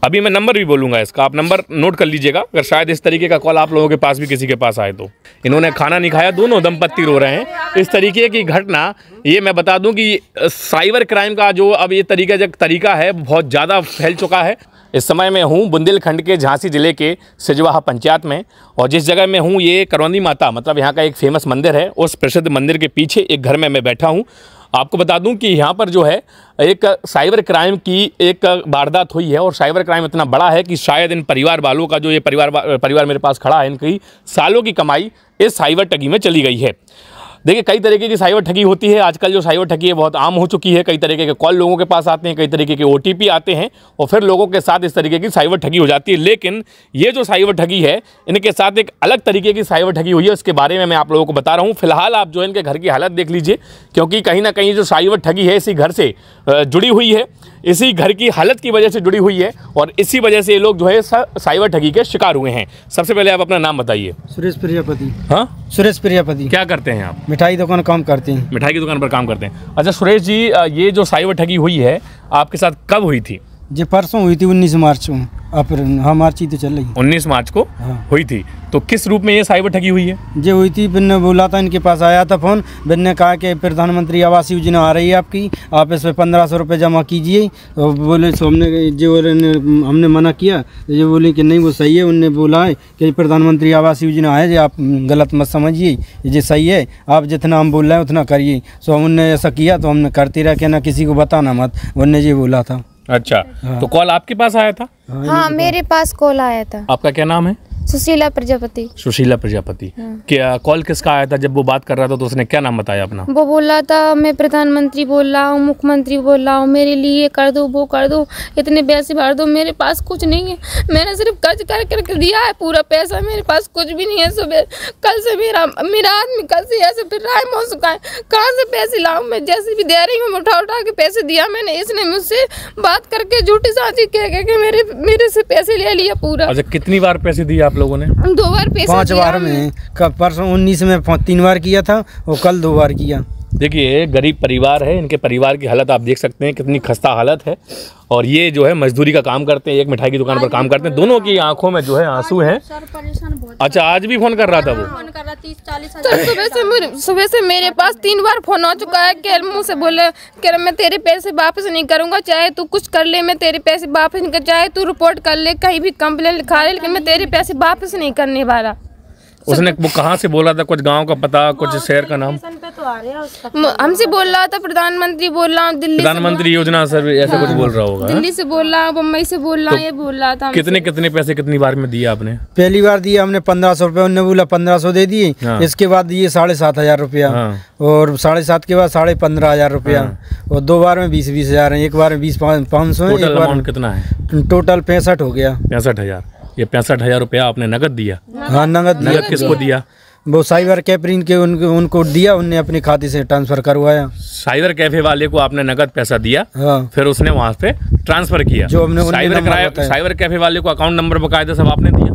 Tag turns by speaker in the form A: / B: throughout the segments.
A: अभी मैं नंबर भी बोलूँगा इसका, आप नंबर नोट कर लीजिएगा, अगर शायद इस तरीके का कॉल आप लोगों के पास भी किसी के पास आए तो। इन्होंने खाना नहीं खाया, दोनों दंपत्ति रो रहे हैं। इस तरीके की घटना, ये मैं बता दूं कि साइबर क्राइम का जो अब ये तरीका है बहुत ज़्यादा फैल चुका है। इस समय मैं हूँ बुंदेलखंड के झांसी ज़िले के सिजवाहा पंचायत में, और जिस जगह मैं हूँ ये करौंदी माता मतलब यहाँ का एक फेमस मंदिर है। उस प्रसिद्ध मंदिर के पीछे एक घर में मैं बैठा हूँ। आपको बता दूं कि यहाँ पर जो है एक साइबर क्राइम की एक वारदात हुई है, और साइबर क्राइम इतना बड़ा है कि शायद इन परिवार वालों का जो ये परिवार मेरे पास खड़ा है, इनकी सालों की कमाई इस साइबर ठगी में चली गई है। देखिए, कई तरीके की साइबर ठगी होती है आजकल। जो साइबर ठगी है बहुत आम हो चुकी है। कई तरीके के कॉल लोगों के पास आते हैं, कई तरीके के OTP आते हैं, और फिर लोगों के साथ इस तरीके की साइबर ठगी हो जाती है। लेकिन ये जो साइबर ठगी है, इनके साथ एक अलग तरीके की साइबर ठगी हुई है, उसके बारे में मैं आप लोगों को बता रहा हूँ। फिलहाल आप जो है इनके घर की हालत देख लीजिए, क्योंकि कहीं ना कहीं जो साइबर ठगी है इसी घर से जुड़ी हुई है, इसी घर की हालत की वजह से जुड़ी हुई है, और इसी वजह से ये लोग जो है साइबर ठगी के शिकार हुए हैं। सबसे पहले आप अपना नाम बताइए।
B: सुरेश प्रजापति।
A: हाँ,
B: सुरेश प्रजापति।
A: क्या करते हैं आप?
B: मिठाई दुकान काम करते हैं।
A: मिठाई की दुकान पर काम करते हैं। अच्छा सुरेश जी, ये जो साइबर ठगी हुई है आपके साथ कब हुई थी?
B: जी परसों हुई थी, 19 मार्च को। हाँ, मार्च ही तो चल रही है।
A: 19 मार्च को हुई थी। तो किस रूप में ये साइबर ठगी हुई है?
B: जी हुई थी, बिन ने बोला था, इनके पास आया था फ़ोन। बिन ने कहा कि प्रधानमंत्री आवास योजना आ रही है आपकी, आप इस पर 1500 रुपये जमा कीजिए। और बोले सो हमने मना किया, जो बोले कि नहीं वो सही है। उनने बोला है कि प्रधानमंत्री आवास योजना है, जो आप गलत मत समझिए, ये सही है, आप जितना हम बोल रहे हैं उतना करिए। सो हमने ऐसा किया, तो हमने करते रहे, ना किसी को बताना मत, उनने ये बोला था।
A: अच्छा, तो कॉल आपके पास आया था?
C: हाँ, मेरे पास कॉल आया था।
A: आपका क्या नाम है?
C: सुशीला प्रजापति।
A: सुशीला प्रजापति। क्या कॉल किसका आया था? जब वो बात कर रहा था तो उसने क्या नाम बताया अपना?
C: वो बोल रहा था मैं प्रधानमंत्री बोल रहा हूँ, मुख्यमंत्री बोल रहा हूँ, मेरे लिए कर दो, वो कर दो, इतने पैसे भर दो। मेरे पास कुछ नहीं है, मैंने सिर्फ कर्ज कर करके दिया है पूरा पैसा, मेरे पास कुछ भी नहीं है। सुबह कल से मेरा आदमी कल से ऐसे फिर रहा है मौसम का, कहाँ से पैसे लाऊं? मैं जैसे भी दे रही हूँ उठा उठा के पैसे दिया मैंने। इसने मुझसे बात करके झूठी साझी कह के मेरे से पैसे ले लिया पूरा।
A: अच्छा, कितनी बार पैसे दिए आप लोगों ने?
C: 2 बार पैसे
B: 5 बार में, कब परसों 19 में 3 बार किया था, और कल 2 बार किया।
A: देखिए, गरीब परिवार है, इनके परिवार की हालत आप देख सकते हैं, कितनी खस्ता हालत है। और ये जो है मजदूरी का काम करते हैं, एक मिठाई की दुकान पर काम करते हैं। दोनों की आंखों में जो है आंसू हैं। अच्छा, आज भी फोन कर रहा था वो?
C: तो सुबह से मेरे पास 3 बार फोन आ चुका है कि मुँह से बोले कि मैं तेरे पैसे वापस नहीं करूंगा, चाहे तू कुछ कर ले, मैं तेरे पैसे वापस नहीं कर, चाहे तू रिपोर्ट कर ले, कहीं भी कंप्लेन लिखा ले, लेकिन मैं तेरे पैसे वापस नहीं करने वाला।
A: उसने वो कहाँ से बोला था? कुछ गांव का पता, कुछ शहर का नाम?
C: हमसे बोल रहा था प्रधानमंत्री बोल रहा हूँ, दिल्ली
A: प्रधानमंत्री योजना सर ऐसा कुछ बोल रहा होगा।
C: दिल्ली से बोल रहा, मुंबई से बोल रहा, ये बोल रहा था।
A: कितने पैसे कितनी बार में दिए आपने?
B: पहली बार दिया हमने 1500 रुपये, उन्होंने बोला 1500 दे दिए। इसके बाद दिए 7500 रुपया, और 7.5 के बाद 15,500 रुपया, और 2 बार में 20-20 हज़ार है, एक बार में 20-500।
A: टोटल अमाउंट कितना है?
B: टोटल 65 हो गया।
A: 65,000। ये 65,000 रुपया आपने नगद दिया?
B: हाँ, नगद दिया।
A: नगद किसको दिया?
B: वो साइबर कैफे के उनको दिया, उनने अपने खाते से ट्रांसफर करवाया।
A: साइबर कैफे वाले को आपने नगद पैसा दिया?
B: हाँ।
A: फिर उसने वहाँ पे ट्रांसफर किया।
B: जो हमने
A: साइबर कैफे वाले को अकाउंट नंबर बकायदा सब आपने दिया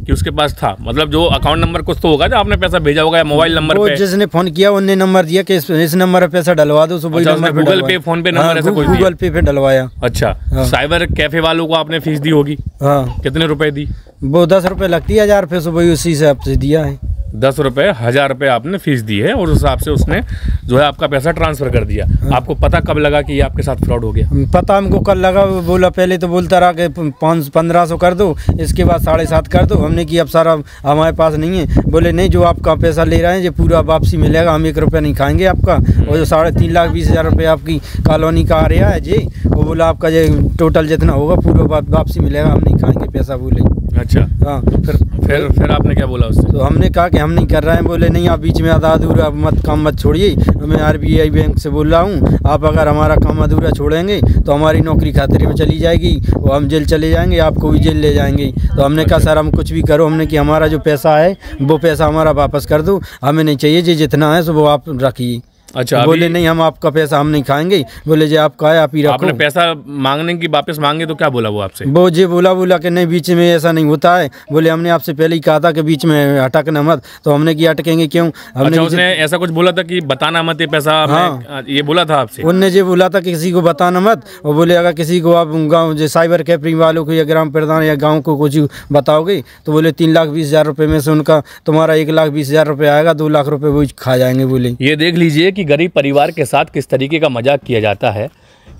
A: कि उसके पास था? मतलब जो अकाउंट नंबर कुछ तो होगा जो आपने पैसा भेजा होगा, या मोबाइल नंबर पे?
B: जिसने फोन किया उनने नंबर दिया कि इस नंबर पे पैसा डलवा दो।
A: अच्छा, गूगल पे, फोन पे नंबर ऐसा कुछ?
B: गूगल पे डलवाया।
A: अच्छा, साइबर कैफे वालों को आपने फीस दी होगी?
B: हाँ।
A: कितने रुपए दी?
B: वो 10 रुपये लगती है, 1000 रुपये सुबह उसी से आपसे दिया है।
A: 10 रुपये, 1000 रुपये आपने फीस दी है, और उस हिसाब से उसने जो है आपका पैसा ट्रांसफर कर दिया। आपको पता कब लगा कि ये आपके साथ फ्रॉड हो गया?
B: पता हमको कल लगा। बोला, पहले तो बोलता रहा कि 1500 कर दो, इसके बाद 7.5 कर दो। हमने कि अब सारा हमारे पास नहीं है। बोले नहीं, जो आपका पैसा ले रहे हैं ये पूरा वापसी मिलेगा, हम 1 रुपया नहीं खाएंगे आपका, और जो 3,20,000 रुपये आपकी कॉलोनी का आ रहा है जी, वो बोला आपका ये टोटल जितना होगा पूरा वापसी मिलेगा, हम नहीं खाएंगे पैसा। बोले
A: अच्छा, हाँ। फिर आपने क्या बोला उससे?
B: तो हमने कहा कि हम नहीं कर रहे हैं। बोले नहीं, आप बीच में आधा अधूरा काम मत छोड़िए, मैं RBI बैंक से बोल रहा हूँ, आप अगर हमारा काम अधूरा छोड़ेंगे तो हमारी नौकरी खतरे में चली जाएगी, वो हम जेल चले जाएंगे, आपको भी जेल ले जाएंगे। तो हमने कहा सर हम कुछ भी करो, हमने कि हमारा जो पैसा है वो पैसा हमारा वापस कर दो, हमें नहीं चाहिए, जी जितना है सो वो आप रखिए।
A: अच्छा,
B: बोले नहीं हम आपका पैसा हम नहीं खाएंगे, बोले जी आपका है आप ही रखो।
A: आपने पैसा मांगने की वापस मांगे तो क्या बोला वो आपसे?
B: वो जी बोला कि नहीं बीच में ऐसा नहीं होता है, बोले हमने आपसे पहले ही कहा था कि बीच में अटकना मत, तो हमने कि अटकेंगे क्यों।
A: अच्छा, उसने ऐसा कुछ बोला था कि बताना मत ये पैसा?
B: हाँ,
A: ये बोला था आपसे?
B: उनने जी बोला था कि किसी को बताना मत, और बोले अगर किसी को आप गाँव जो साइबर कैफे वालों को या ग्राम प्रधान या गाँव को कुछ बताओगे तो बोले 3,20,000 रुपये में से उनका तुम्हारा 1,20,000 रुपये आएगा, 2 लाख रुपये वो खा जाएंगे। बोले
A: ये देख लीजिए कि गरीब परिवार के साथ किस तरीके का मजाक किया जाता है।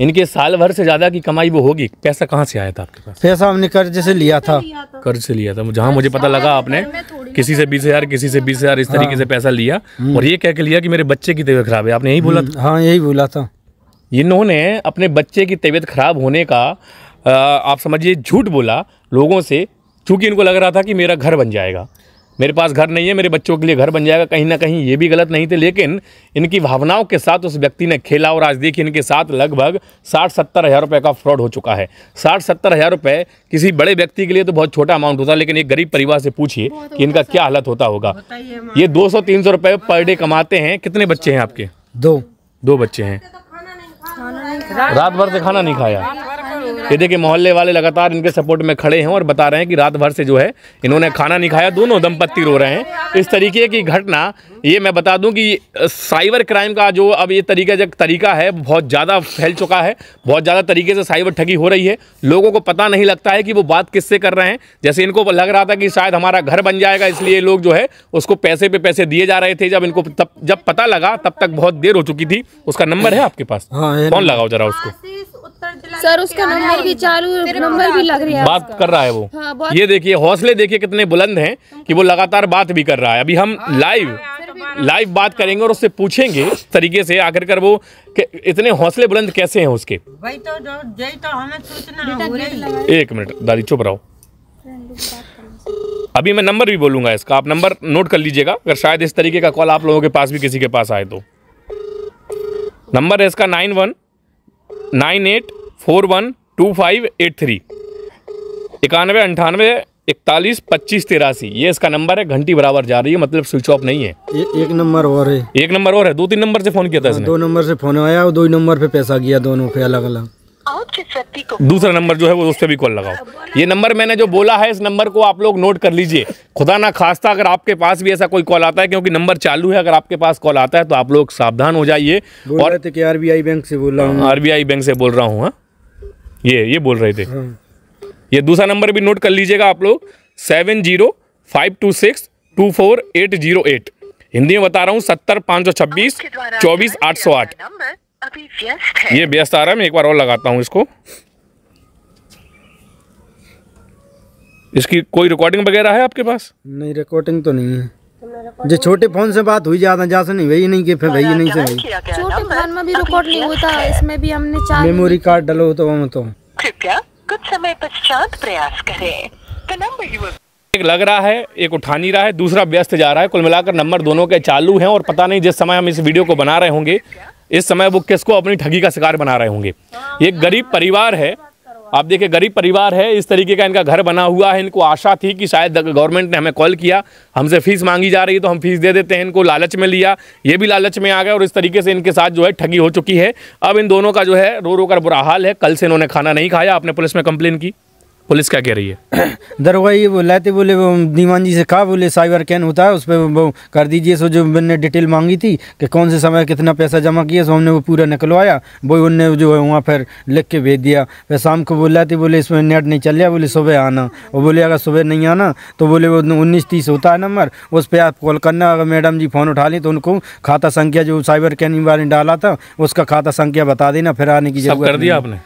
A: इनके साल भर से ज्यादा की कमाई वो होगी। पैसा कहाँ से आया था आपके पास?
B: पैसा हमने कर्ज से लिया था।
A: कर्ज से लिया था? जहाँ मुझे पता लगा आपने किसी से 20,000 किसी से 20,000 इस तरीके से पैसा लिया, और ये कह के लिया कि मेरे बच्चे की तबीयत खराब है। आपने यही बोला था?
B: हाँ यही बोला था।
A: इन्होंने अपने बच्चे की तबीयत खराब होने का आप समझिए झूठ बोला लोगों से, क्योंकि इनको लग रहा था कि मेरा घर बन जाएगा, मेरे पास घर नहीं है, मेरे बच्चों के लिए घर बन जाएगा। कहीं ना कहीं ये भी गलत नहीं थे, लेकिन इनकी भावनाओं के साथ उस व्यक्ति ने खेला, और आज देखिए इनके साथ लगभग 60-70 हज़ार रुपये का फ्रॉड हो चुका है। 60-70 हज़ार रुपये किसी बड़े व्यक्ति के लिए तो बहुत छोटा अमाउंट होता है, लेकिन एक गरीब परिवार से पूछिए कि इनका क्या हालत होता होगा। ये 200-300 रुपये पर डे कमाते हैं। कितने बच्चे हैं आपके?
B: 2
A: बच्चे हैं। रात भर से खाना नहीं खाया। ये देखिए मोहल्ले वाले लगातार इनके सपोर्ट में खड़े हैं और बता रहे हैं कि रात भर से जो है इन्होंने खाना नहीं खाया। दोनों दंपत्ति रो रहे हैं। इस तरीके की घटना, ये मैं बता दूं कि साइबर क्राइम का जो अब ये तरीका है बहुत ज़्यादा फैल चुका है। बहुत ज़्यादा तरीके से साइबर ठगी हो रही है। लोगों को पता नहीं लगता है कि वो बात किससे कर रहे हैं। जैसे इनको लग रहा था कि शायद हमारा घर बन जाएगा, इसलिए लोग जो है उसको पैसे पे पैसे दिए जा रहे थे। जब इनको जब पता लगा तब तक बहुत देर हो चुकी थी। उसका नंबर है आपके पास?
B: हाँ,
A: कौन लगाओ जरा उसको।
C: सर उसका नंबर भी चालू, नंबर भी लग रहा है,
A: बात कर रहा है वो।
C: हाँ,
A: ये देखिए हौसले देखिए कितने बुलंद हैं कि वो लगातार बात भी कर रहा है। अभी हम लाइव बात करेंगे और उससे पूछेंगे इस तरीके से आखिरकार वो इतने हौसले बुलंद कैसे हैं उसके।
D: भाई तो हमें सूचना।
A: एक मिनट दादी चुप रहो। अभी मैं नंबर भी बोलूंगा इसका, आप नंबर नोट कर लीजिएगा, अगर शायद इस तरीके का कॉल आप लोगों के पास भी किसी के पास आए तो। नंबर है इसका 9198412583 9198412583। ये इसका नंबर है। घंटी बराबर जा रही है, मतलब स्विच ऑफ नहीं है।
B: एक नंबर और है।
A: एक नंबर और है। 2-3 नंबर से फोन किया था इसने।
B: 2 नंबर से फोन आया और 2 नंबर पे पैसा गया, दोनों पे अलग अलग।
A: दूसरा नंबर जो है वो उस पर भी कॉल लगाओ। ये नंबर मैंने जो बोला है इस नंबर को आप लोग नोट कर लीजिए। खुदा ना खास्ता अगर आपके पास भी ऐसा कोई कॉल आता है, क्योंकि नंबर चालू है, अगर आपके पास कॉल आता है तो आप लोग सावधान हो जाइए।
B: और कि RBI बैंक से बोल रहा हूँ।
A: RBI बैंक से बोल रहा हूँ। हाँ ये बोल रहे थे। ये दूसरा नंबर भी नोट कर लीजिएगा आप लोग, 7052624808। हिंदी में बता रहा हूँ 70-526-24-808।
E: अभी व्यस्त है।
A: ये व्यस्त आ रहा है। मैं एक बार और लगाता हूँ इसको। इसकी कोई रिकॉर्डिंग वगैरह है आपके पास?
B: नहीं, रिकॉर्डिंग तो नहीं है। जो छोटे फोन से बात हुई ज्यादा से नहीं, वही नहीं कि फिर वही नहीं से वही।
C: छोटे फोन में भी रिकॉर्ड नहीं होता, इसमें भी हमने 4
B: मेमोरी कार्ड डालो तो वो तो।
E: कृपया कुछ समय पश्चात प्रयास करें। The number you have
A: एक लग रहा है, एक उठा नहीं रहा है, दूसरा व्यस्त जा रहा है। कुल मिलाकर नंबर दोनों के चालू हैं और पता नहीं जिस समय हम इस वीडियो को बना रहे होंगे इस समय वो किसको अपनी ठगी का शिकार बना रहे होंगे। ये गरीब परिवार है, आप देखिए गरीब परिवार है। इस तरीके का इनका घर बना हुआ है। इनको आशा थी कि शायद गवर्नमेंट ने हमें कॉल किया, हमसे फीस मांगी जा रही है तो हम फीस दे देते हैं। इनको लालच में लिया, ये भी लालच में आ गए और इस तरीके से इनके साथ जो है ठगी हो चुकी है। अब इन दोनों का जो है रो रो कर बुरा हाल है। कल से इन्होंने खाना नहीं खाया। आपने पुलिस में कंप्लेन की, पुलिस क्या कह रही है?
B: दरोगा ये बोला थे, बोले वो दीवान जी से कहा, बोले साइबर कैन होता है उस पर वो कर दीजिए। सो जो मैंने डिटेल मांगी थी कि कौन से समय कितना पैसा जमा किया, सो हमने वो पूरा निकलवाया। वो उनने जो है वहाँ फिर लिख के भेज दिया। फिर शाम को बोला थे, बोले इसमें नेट नहीं चल रहा, बोले सुबह आना। और बोले अगर सुबह नहीं आना तो बोले वो 1930 होता है नंबर, उस पर आप कॉल करना। अगर मैडम जी फ़ोन उठा लें तो उनको खाता संख्या जो साइबर कैन वाले ने डाला था उसका खाता संख्या बता देना, फिर आने की जरूरत
A: कर दिया आपने?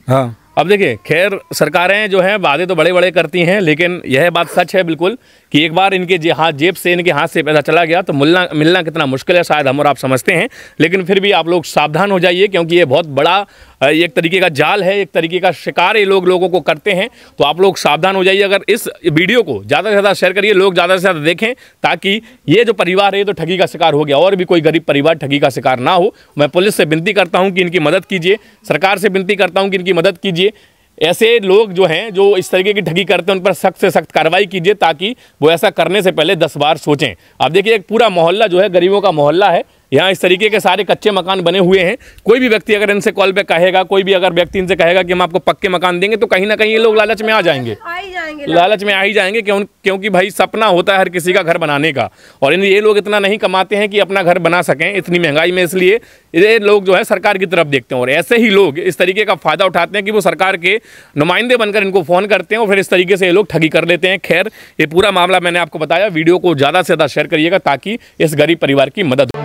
B: हाँ।
A: अब देखिए खैर सरकारें जो हैं वादे तो बड़े बड़े करती हैं, लेकिन यह बात सच है बिल्कुल कि एक बार इनके जेब से इनके हाथ से पैसा चला गया तो मिलना कितना मुश्किल है शायद हम और आप समझते हैं। लेकिन फिर भी आप लोग सावधान हो जाइए, क्योंकि ये बहुत बड़ा एक तरीके का जाल है, एक तरीके का शिकार ये लोगों को करते हैं। तो आप लोग सावधान हो जाइए। अगर इस वीडियो को ज़्यादा से ज़्यादा शेयर करिए, लोग ज़्यादा से ज़्यादा देखें, ताकि ये जो परिवार है तो ठगी का शिकार हो गया और भी कोई गरीब परिवार ठगी का शिकार ना हो। मैं पुलिस से विनती करता हूँ कि इनकी मदद कीजिए, सरकार से विनती करता हूँ कि इनकी मदद कीजिए। ऐसे लोग जो हैं जो इस तरीके की ठगी करते हैं उन पर सख्त से सख्त कार्रवाई कीजिए, ताकि वो ऐसा करने से पहले 10 बार सोचें। आप देखिए एक पूरा मोहल्ला जो है गरीबों का मोहल्ला है, यहाँ इस तरीके के सारे कच्चे मकान बने हुए हैं। कोई भी व्यक्ति अगर इनसे कॉल पे कहेगा, कोई भी अगर व्यक्ति इनसे कहेगा कि हम आपको पक्के मकान देंगे, तो कहीं ना कहीं ये लोग लालच में आ जाएंगे, लालच में आ ही जाएंगे। क्योंकि भाई सपना होता है हर किसी का घर बनाने का, और ये लोग इतना नहीं कमाते हैं कि अपना घर बना सकें इतनी महंगाई में, इसलिए ये लोग जो है सरकार की तरफ देखते हैं। और ऐसे ही लोग इस तरीके का फ़ायदा उठाते हैं कि वो सरकार के नुमाइंदे बनकर इनको फ़ोन करते हैं और फिर इस तरीके से ये लोग ठगी कर लेते हैं। खैर, ये पूरा मामला मैंने आपको बताया। वीडियो को ज़्यादा से ज़्यादा शेयर करिएगा ताकि इस गरीब परिवार की मदद हो।